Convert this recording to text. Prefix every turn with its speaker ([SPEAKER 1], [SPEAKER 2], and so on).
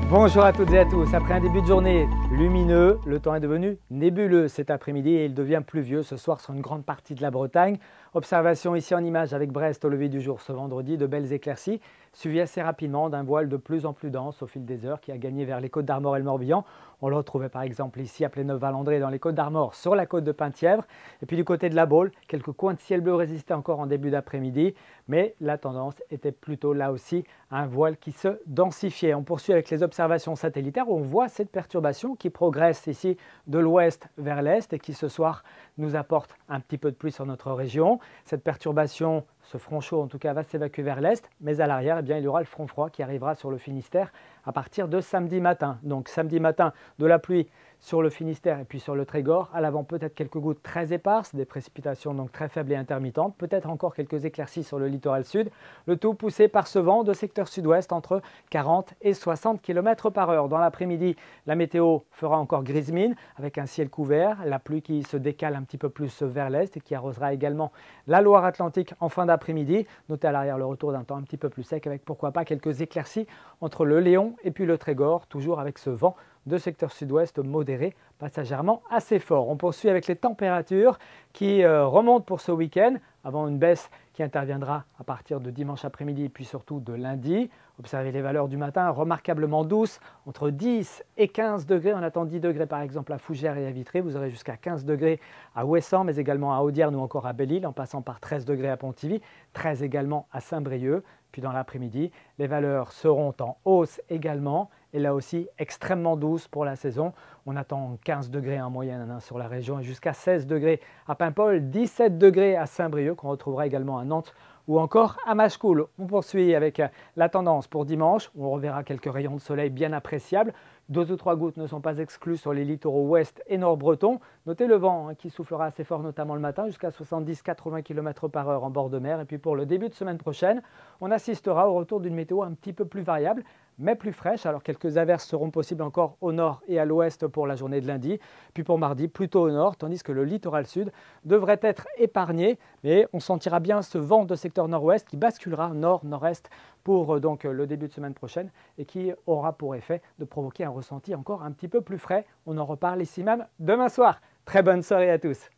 [SPEAKER 1] Bonjour à toutes et à tous. Après un début de journée lumineux, le temps est devenu nébuleux cet après-midi et il devient pluvieux ce soir sur une grande partie de la Bretagne. Observation ici en image avec Brest au lever du jour ce vendredi, de belles éclaircies, suivies assez rapidement d'un voile de plus en plus dense au fil des heures qui a gagné vers les côtes d'Armor et le Morbihan. On le retrouvait par exemple ici à Pléneuf-Valandré dans les côtes d'Armor sur la côte de Penthièvre. Et puis du côté de la Baule, quelques coins de ciel bleu résistaient encore en début d'après-midi, mais la tendance était plutôt là aussi à un voile qui se densifiait. On poursuit avec les observations satellitaires où on voit cette perturbation qui progresse ici de l'ouest vers l'est et qui ce soir nous apporte un petit peu de pluie sur notre région. Cette perturbation, ce front chaud en tout cas, va s'évacuer vers l'est, mais à l'arrière, eh bien, il y aura le front froid qui arrivera sur le Finistère à partir de samedi matin. Donc samedi matin, de la pluie sur le Finistère et puis sur le Trégor. À l'avant, peut-être quelques gouttes très éparses, des précipitations donc très faibles et intermittentes, peut-être encore quelques éclaircies sur le littoral sud. Le tout poussé par ce vent de secteur sud-ouest entre 40 et 60 km par heure. Dans l'après-midi, la météo fera encore grise mine avec un ciel couvert, la pluie qui se décale un petit peu plus vers l'est et qui arrosera également la Loire-Atlantique en fin d'après-midi. Notez à l'arrière le retour d'un temps un petit peu plus sec avec pourquoi pas quelques éclaircies entre le Léon et puis le Trégor, toujours avec ce vent de secteur sud-ouest modéré, passagèrement assez fort. On poursuit avec les températures qui remontent pour ce week-end, avant une baisse qui interviendra à partir de dimanche après-midi et puis surtout de lundi. Observez les valeurs du matin, remarquablement douces, entre 10 et 15 degrés. On attend 10 degrés par exemple à Fougères et à Vitré. Vous aurez jusqu'à 15 degrés à Ouessant, mais également à Audierne ou encore à Belle-Île, en passant par 13 degrés à Pontivy, 13 également à Saint-Brieuc. Puis dans l'après-midi, les valeurs seront en hausse également, et là aussi extrêmement douces pour la saison. On attend 15 degrés en moyenne sur la région et jusqu'à 16 degrés à Paimpol, 17 degrés à Saint-Brieuc, qu'on retrouvera également à Nantes ou encore à Machecoul. On poursuit avec la tendance pour dimanche, où on reverra quelques rayons de soleil bien appréciables. 2 ou 3 gouttes ne sont pas exclues sur les littoraux ouest et nord bretons. Notez le vent qui soufflera assez fort, notamment le matin, jusqu'à 70-80 km par heure en bord de mer. Et puis pour le début de semaine prochaine, on assistera au retour d'une météo un petit peu plus variable, mais plus fraîche. Alors quelques averses seront possibles encore au nord et à l'ouest pour la journée de lundi. Puis pour mardi, plutôt au nord, tandis que le littoral sud devrait être épargné. Mais on sentira bien ce vent de secteur nord-ouest qui basculera nord-nord-est pour donc le début de semaine prochaine et qui aura pour effet de provoquer un ressenti encore un petit peu plus frais. On en reparle ici même demain soir. Très bonne soirée à tous.